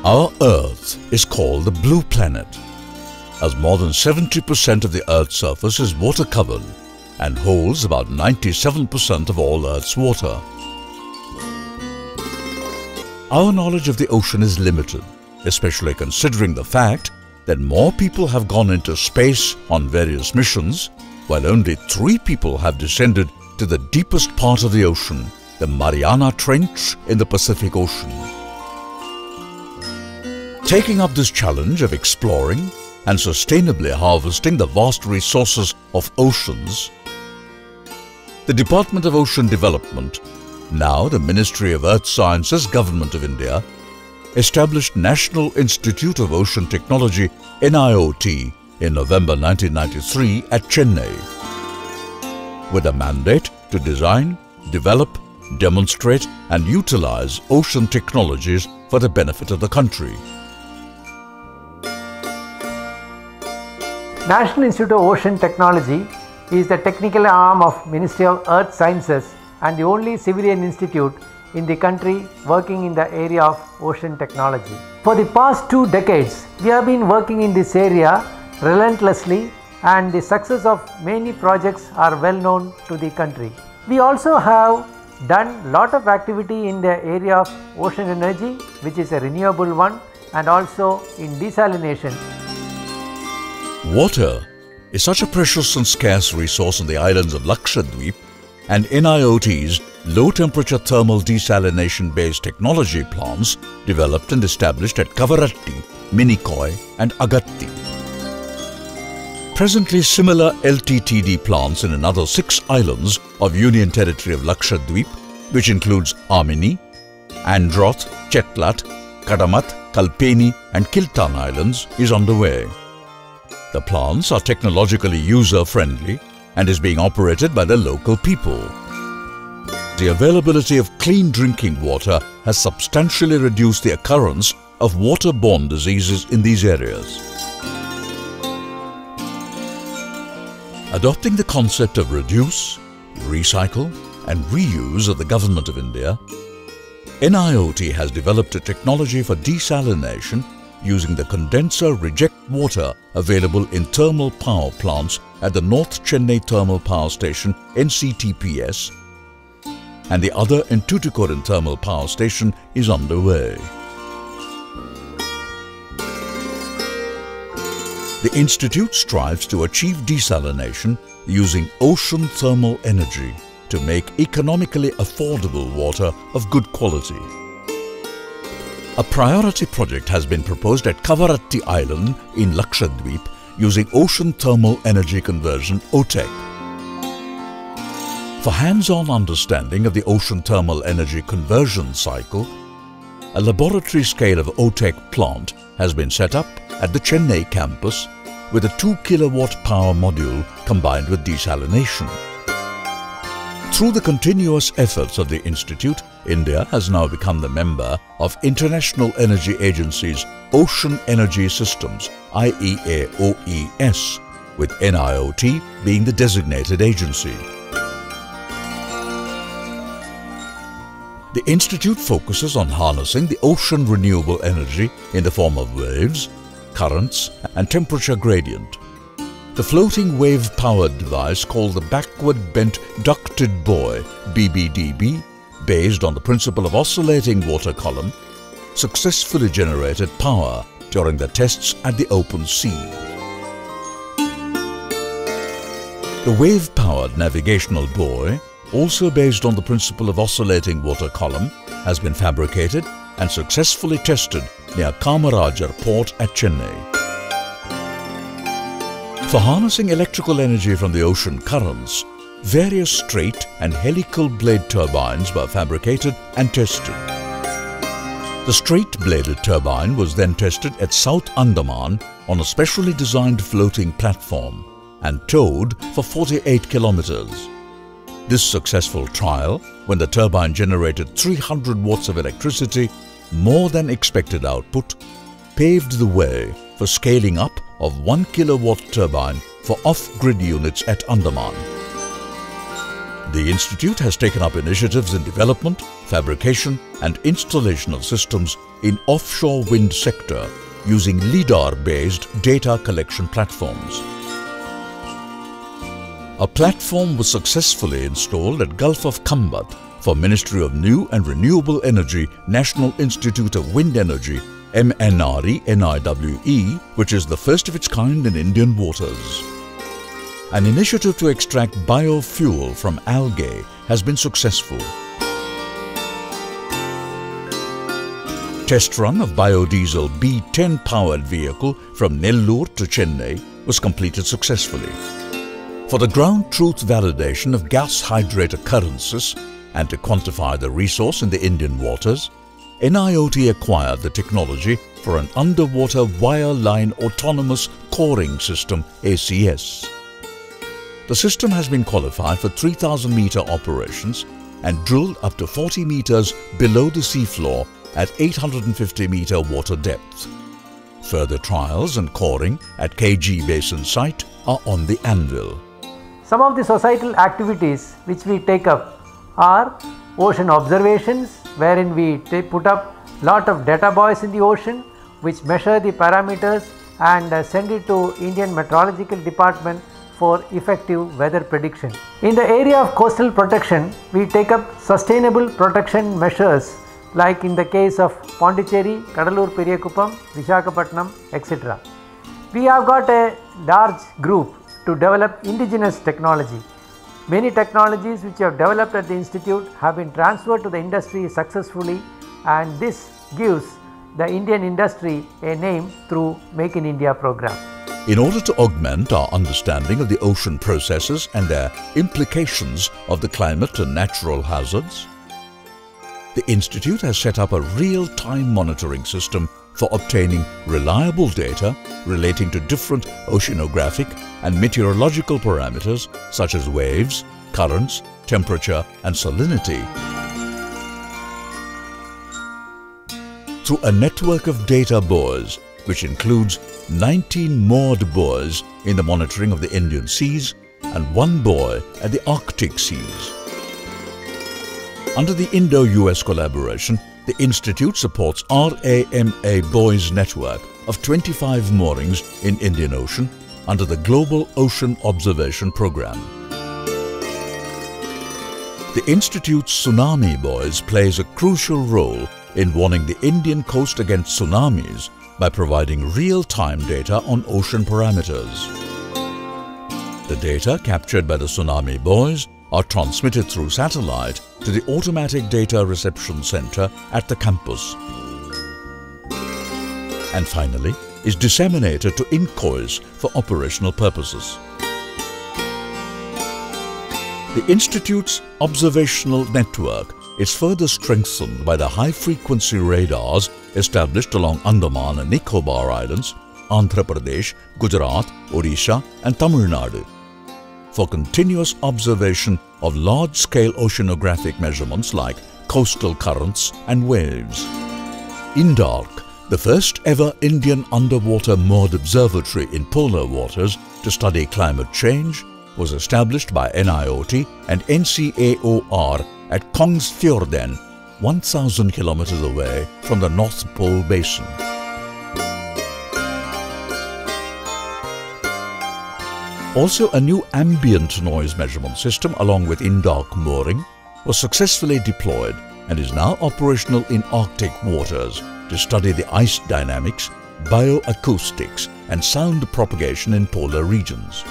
Our Earth is called the Blue Planet, as more than 70% of the Earth's surface is water-covered and holds about 97% of all Earth's water. Our knowledge of the ocean is limited, especially considering the fact that more people have gone into space on various missions, while only 3 people have descended to the deepest part of the ocean, the Mariana Trench in the Pacific Ocean. Taking up this challenge of exploring and sustainably harvesting the vast resources of oceans, the Department of Ocean Development, now the Ministry of Earth Sciences, Government of India, established National Institute of Ocean Technology (NIOT) in November 1993 at Chennai, with a mandate to design, develop, demonstrate and utilize ocean technologies for the benefit of the country. National Institute of Ocean Technology is the technical arm of Ministry of Earth Sciences and the only civilian institute in the country working in the area of ocean technology. For the past 2 decades, we have been working in this area relentlessly, and the success of many projects are well known to the country. We also have done lot of activity in the area of ocean energy, which is a renewable one, and also in desalination. Water is such a precious and scarce resource on the islands of Lakshadweep, and NIOT's low-temperature thermal desalination-based technology plants developed and established at Kavaratti, Minikoi and Agatti. Presently, similar LTTD plants in another 6 islands of Union Territory of Lakshadweep, which includes Amini, Androth, Chetlat, Kadamat, Kalpeni and Kiltan Islands, is underway. The plants are technologically user-friendly and is being operated by the local people. The availability of clean drinking water has substantially reduced the occurrence of waterborne diseases in these areas. Adopting the concept of reduce, recycle and reuse of the Government of India, NIOT has developed a technology for desalination using the condenser reject water available in thermal power plants at the North Chennai Thermal Power Station NCTPS, and the other in Tuticorin Thermal Power Station is underway. The Institute strives to achieve desalination using ocean thermal energy to make economically affordable water of good quality. A priority project has been proposed at Kavaratti Island in Lakshadweep using ocean thermal energy conversion (OTEC). For hands-on understanding of the ocean thermal energy conversion cycle, a laboratory scale of OTEC plant has been set up at the Chennai campus with a 2 kilowatt power module combined with desalination. Through the continuous efforts of the Institute, India has now become the member of International Energy Agency's Ocean Energy Systems (IEA-OES), with NIOT being the designated agency. The Institute focuses on harnessing the ocean renewable energy in the form of waves, currents and temperature gradient. The floating wave-powered device called the Backward Bent Ducted Buoy (BBDB), based on the principle of oscillating water column, successfully generated power during the tests at the open sea. The wave-powered navigational buoy, also based on the principle of oscillating water column, has been fabricated and successfully tested near Kamarajar Port at Chennai. For harnessing electrical energy from the ocean currents, various straight and helical blade turbines were fabricated and tested. The straight-bladed turbine was then tested at South Andaman on a specially designed floating platform and towed for 48 kilometers. This successful trial, when the turbine generated 300 watts of electricity, more than expected output, paved the way for scaling up of 1 kilowatt turbine for off-grid units at Andaman. The Institute has taken up initiatives in development, fabrication and installation of systems in offshore wind sector using LIDAR-based data collection platforms. A platform was successfully installed at Gulf of Khambat for Ministry of New and Renewable Energy National Institute of Wind Energy MNRE, which is the first of its kind in Indian waters. An initiative to extract biofuel from algae has been successful. Test run of biodiesel B10 powered vehicle from Nellore to Chennai was completed successfully. For the ground truth validation of gas hydrate occurrences and to quantify the resource in the Indian waters, NIOT acquired the technology for an underwater wireline autonomous coring system ACS. The system has been qualified for 3,000-meter operations and drilled up to 40 meters below the seafloor at 850-meter water depth. Further trials and coring at KG Basin site are on the anvil. Some of the societal activities which we take up are ocean observations, wherein we put up lot of data buoys in the ocean which measure the parameters and send it to Indian Meteorological Department for effective weather prediction. In the area of coastal protection, we take up sustainable protection measures like in the case of Pondicherry, Kadalur Periyakupam, Visakhapatnam, etc. We have got a large group to develop indigenous technology. Many technologies which have developed at the institute have been transferred to the industry successfully, and this gives the Indian industry a name through Make in India program. In order to augment our understanding of the ocean processes and their implications of the climate and natural hazards, the Institute has set up a real-time monitoring system for obtaining reliable data relating to different oceanographic and meteorological parameters such as waves, currents, temperature and salinity. Through a network of data buoys, which includes 19 moored buoys in the monitoring of the Indian seas and 1 buoy at the Arctic seas. Under the Indo-US collaboration, the Institute supports RAMA buoys network of 25 moorings in Indian Ocean under the Global Ocean Observation Program. The Institute's tsunami buoys plays a crucial role in warning the Indian coast against tsunamis by providing real-time data on ocean parameters. The data captured by the tsunami buoys are transmitted through satellite to the Automatic Data Reception Center at the campus, and finally is disseminated to INCOIS for operational purposes. The Institute's observational network is further strengthened by the high-frequency radars established along Andaman and Nicobar Islands, Andhra Pradesh, Gujarat, Odisha and Tamil Nadu for continuous observation of large-scale oceanographic measurements like coastal currents and waves. INDARC, the first ever Indian underwater moored observatory in polar waters to study climate change, was established by NIOT and NCAOR at Kongsfjorden, 1,000 kilometers away from the North Pole Basin. Also, a new ambient noise measurement system along with INDARC mooring was successfully deployed and is now operational in Arctic waters to study the ice dynamics, bioacoustics and sound propagation in polar regions.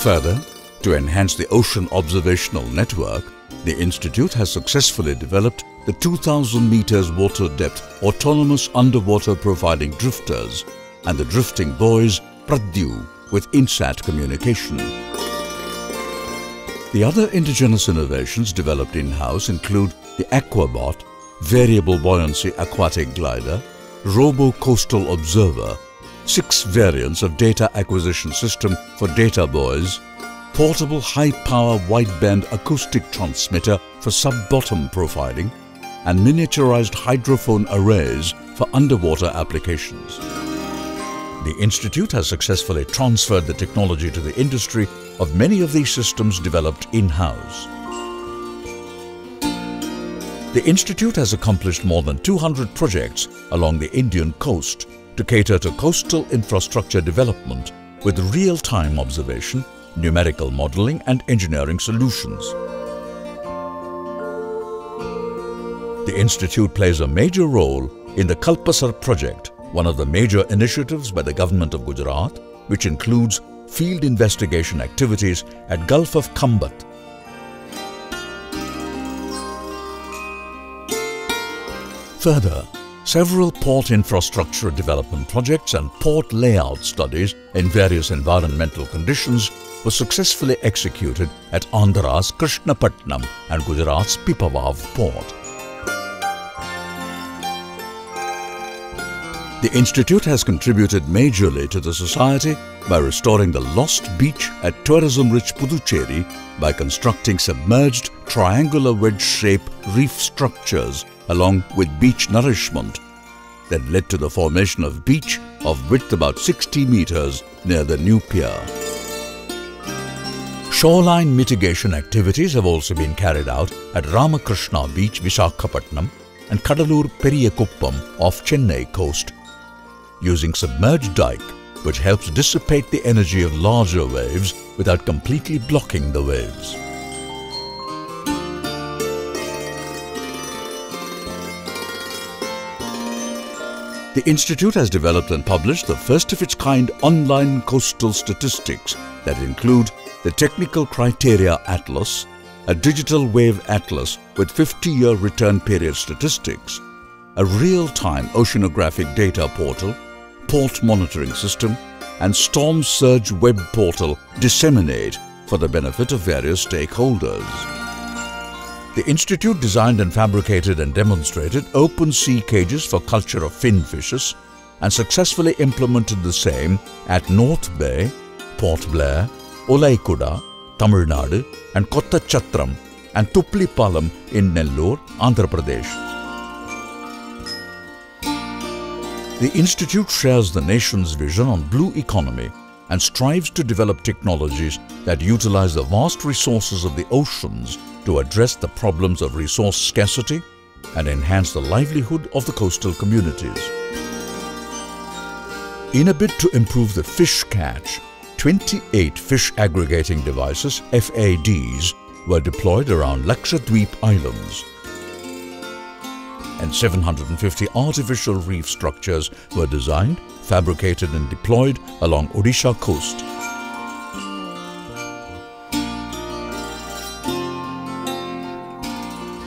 Further, to enhance the ocean observational network, the Institute has successfully developed the 2,000 meters water depth autonomous underwater profiling drifters and the drifting buoys Pradyu with INSAT communication. The other indigenous innovations developed in-house include the Aquabot, Variable Buoyancy Aquatic Glider, Robo-Coastal Observer, 6 variants of data acquisition system for data buoys, portable high-power wideband acoustic transmitter for sub-bottom profiling, and miniaturized hydrophone arrays for underwater applications. The institute has successfully transferred the technology to the industry of many of these systems developed in-house. The institute has accomplished more than 200 projects along the Indian coast to cater to coastal infrastructure development with real-time observation, numerical modeling and engineering solutions. The institute plays a major role in the Kalpasar project, one of the major initiatives by the government of Gujarat, which includes field investigation activities at Gulf of Khambat. Further, several port infrastructure development projects and port layout studies in various environmental conditions were successfully executed at Andhra's Krishnapatnam and Gujarat's Pipavav port. The institute has contributed majorly to the society by restoring the lost beach at tourism-rich Puducherry by constructing submerged triangular wedge-shaped reef structures along with beach nourishment that led to the formation of beach of width about 60 meters near the new pier. Shoreline mitigation activities have also been carried out at Ramakrishna Beach, Visakhapatnam and Kadalur Periyakuppam off Chennai coast, using submerged dike which helps dissipate the energy of larger waves without completely blocking the waves. The institute has developed and published the first of its kind online coastal statistics that include the Technical Criteria Atlas, a digital wave atlas with 50-year return period statistics, a real-time oceanographic data portal, port monitoring system and storm surge web portal disseminate for the benefit of various stakeholders. The institute designed and fabricated and demonstrated open sea cages for culture of fin fishes and successfully implemented the same at North Bay, Port Blair, Olaikuda, Tamil Nadu and Kottachatram and Tuplipalam in Nellore, Andhra Pradesh. The institute shares the nation's vision on blue economy and strives to develop technologies that utilize the vast resources of the oceans to address the problems of resource scarcity and enhance the livelihood of the coastal communities. In a bid to improve the fish catch, 28 fish aggregating devices, FADs, were deployed around Lakshadweep Islands, and 750 artificial reef structures were designed, fabricated and deployed along Odisha coast.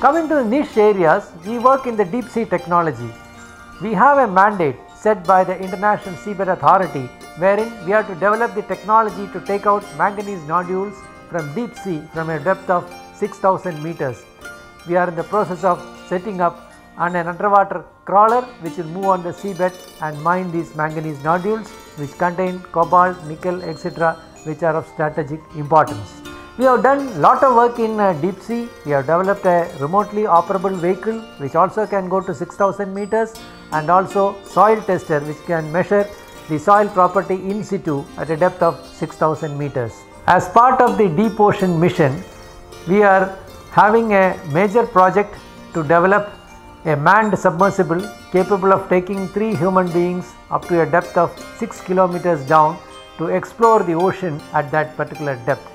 Coming to the niche areas, we work in the deep sea technology. We have a mandate set by the International Seabed Authority wherein we have to develop the technology to take out manganese nodules from deep sea from a depth of 6,000 meters. We are in the process of setting up an underwater crawler which will move on the seabed and mine these manganese nodules which contain cobalt, nickel, etc. which are of strategic importance. We have done lot of work in deep sea. We have developed a remotely operable vehicle which also can go to 6,000 meters and also soil tester which can measure the soil property in situ at a depth of 6,000 meters. As part of the deep ocean mission, we are having a major project to develop a manned submersible capable of taking 3 human beings up to a depth of 6 kilometers down to explore the ocean at that particular depth.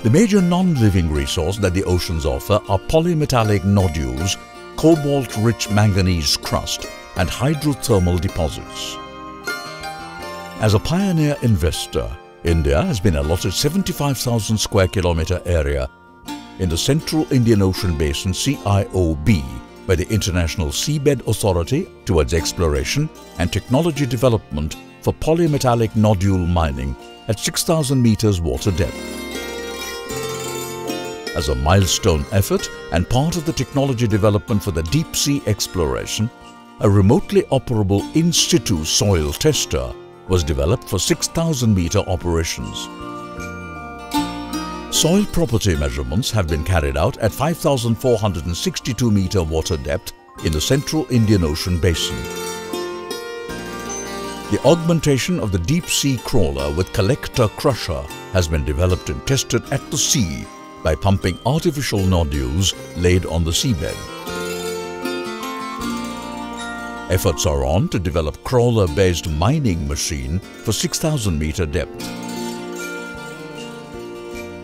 The major non-living resource that the oceans offer are polymetallic nodules, cobalt-rich manganese crust and hydrothermal deposits. As a pioneer investor, India has been allotted 75,000 square kilometer area in the Central Indian Ocean Basin CIOB by the International Seabed Authority towards exploration and technology development for polymetallic nodule mining at 6,000 meters water depth. As a milestone effort and part of the technology development for the deep sea exploration, a remotely operable in situ soil tester was developed for 6,000 meter operations. Soil property measurements have been carried out at 5,462 meter water depth in the Central Indian Ocean Basin. The augmentation of the deep-sea crawler with collector crusher has been developed and tested at the sea by pumping artificial nodules laid on the seabed. Efforts are on to develop crawler-based mining machine for 6,000-meter depth.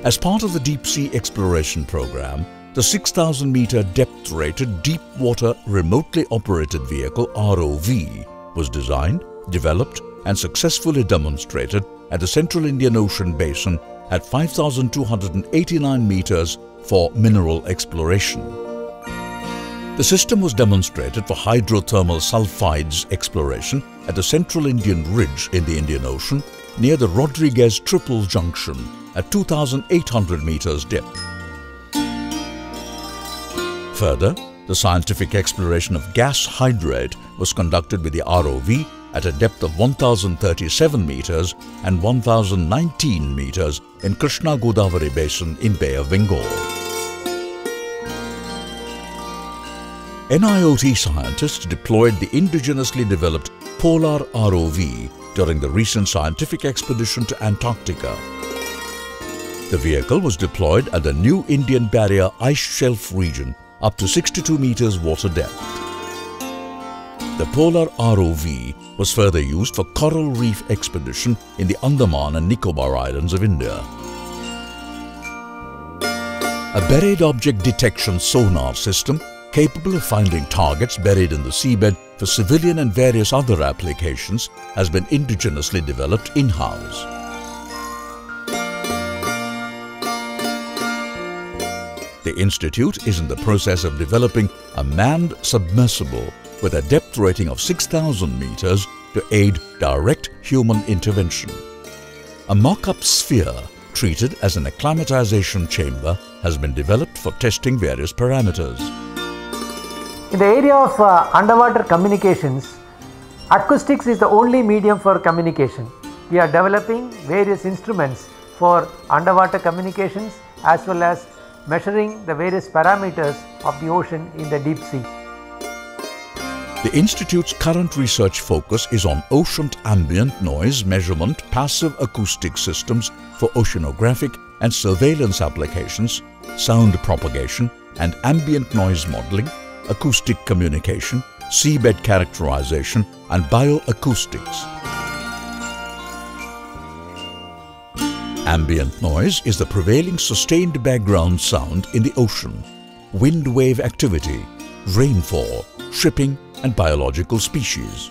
As part of the deep-sea exploration program, the 6,000-meter depth-rated deep-water remotely operated vehicle ROV was designed, developed and successfully demonstrated at the Central Indian Ocean Basin at 5,289 meters for mineral exploration. The system was demonstrated for hydrothermal sulfides exploration at the Central Indian Ridge in the Indian Ocean near the Rodriguez Triple Junction at 2,800 meters depth. Further, the scientific exploration of gas hydrate was conducted with the ROV at a depth of 1,037 meters and 1,019 meters in Krishna Godavari Basin in Bay of Bengal. NIOT scientists deployed the indigenously developed Polar ROV during the recent scientific expedition to Antarctica. The vehicle was deployed at the New Indian Barrier Ice Shelf region up to 62 meters water depth. The Polar ROV was further used for coral reef expedition in the Andaman and Nicobar Islands of India. A buried object detection sonar system capable of finding targets buried in the seabed for civilian and various other applications has been indigenously developed in-house. The Institute is in the process of developing a manned submersible with a depth rating of 6,000 meters to aid direct human intervention. A mock-up sphere treated as an acclimatization chamber has been developed for testing various parameters. In the area of underwater communications, acoustics is the only medium for communication. We are developing various instruments for underwater communications as well as measuring the various parameters of the ocean in the deep sea. The Institute's current research focus is on ocean ambient noise measurement passive acoustic systems for oceanographic and surveillance applications, sound propagation and ambient noise modeling, acoustic communication, seabed characterization and bioacoustics. Ambient noise is the prevailing sustained background sound in the ocean, wind wave activity, rainfall, shipping and biological species.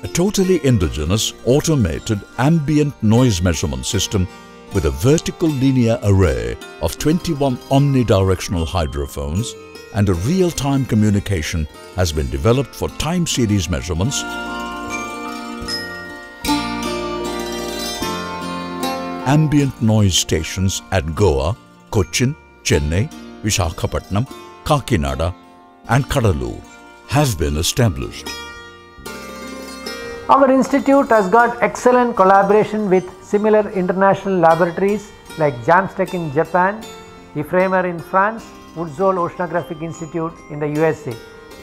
A totally indigenous, automated ambient noise measurement system with a vertical linear array of 21 omnidirectional hydrophones and a real-time communication has been developed for time series measurements, ambient noise stations at Goa, Cochin, Chennai, Visakhapatnam, Kakinada and Kadalur have been established. Our institute has got excellent collaboration with similar international laboratories like JAMSTEC in Japan, IFREMER in France, Woodsole Oceanographic Institute in the USA.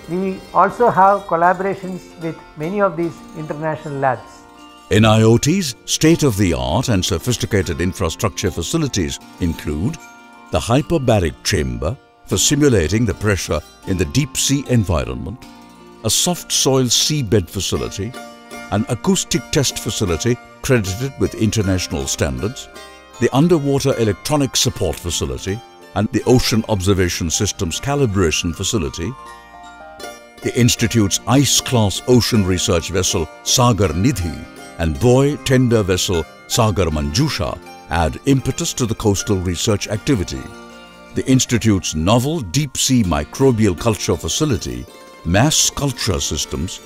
We also have collaborations with many of these international labs. NIOT's state-of-the-art and sophisticated infrastructure facilities include the hyperbaric chamber for simulating the pressure in the deep sea environment, a soft soil seabed facility, an acoustic test facility credited with international standards, the underwater electronic support facility and the ocean observation systems calibration facility. The Institute's ice-class ocean research vessel Sagar Nidhi and buoy tender vessel Sagar Manjusha add impetus to the coastal research activity. The Institute's novel deep-sea microbial culture facility, mass culture systems,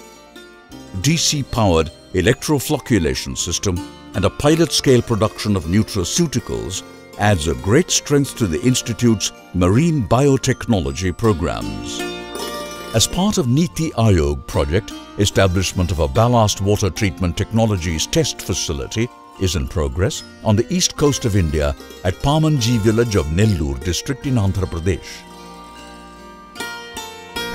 DC-powered electroflocculation system and a pilot-scale production of nutraceuticals adds a great strength to the Institute's marine biotechnology programs. As part of Niti Aayog project, establishment of a ballast water treatment technologies test facility is in progress on the east coast of India at Pamanji village of Nellore district in Andhra Pradesh.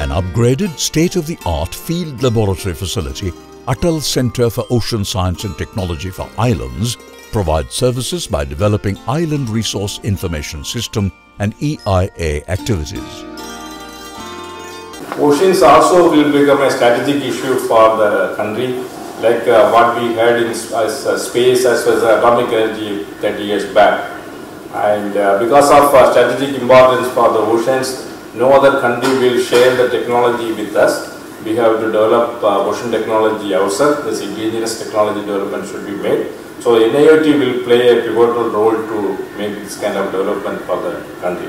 An upgraded state-of-the-art field laboratory facility, Atal Centre for Ocean Science and Technology for Islands, provides services by developing Island Resource Information System and EIA activities. Oceans also will become a strategic issue for the country, like what we had in space as well as atomic energy 30 years back. And because of strategic importance for the oceans, no other country will share the technology with us. We have to develop ocean technology ourselves. This indigenous technology development should be made. So NIOT will play a pivotal role to make this kind of development for the country.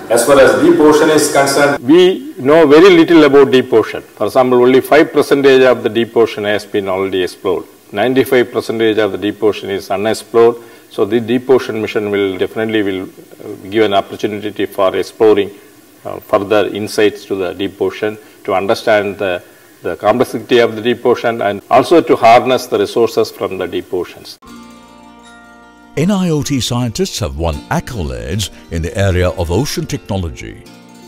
As far as deep ocean is concerned, we know very little about deep ocean. For example, only 5% of the deep ocean has been already explored. 95% of the deep ocean is unexplored. So the deep ocean mission will definitely give an opportunity for exploring further insights to the deep ocean, to understand the complexity of the deep ocean, and also to harness the resources from the deep oceans. NIOT scientists have won accolades in the area of ocean technology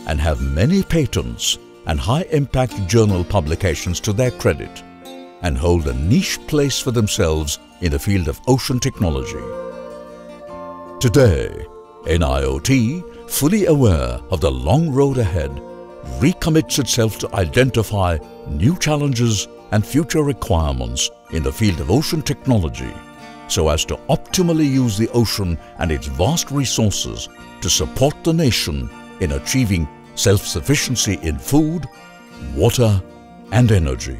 and have many patents and high-impact journal publications to their credit, and hold a niche place for themselves in the field of ocean technology. Today, NIOT, fully aware of the long road ahead, recommits itself to identify new challenges and future requirements in the field of ocean technology, so as to optimally use the ocean and its vast resources to support the nation in achieving self-sufficiency in food, water and energy.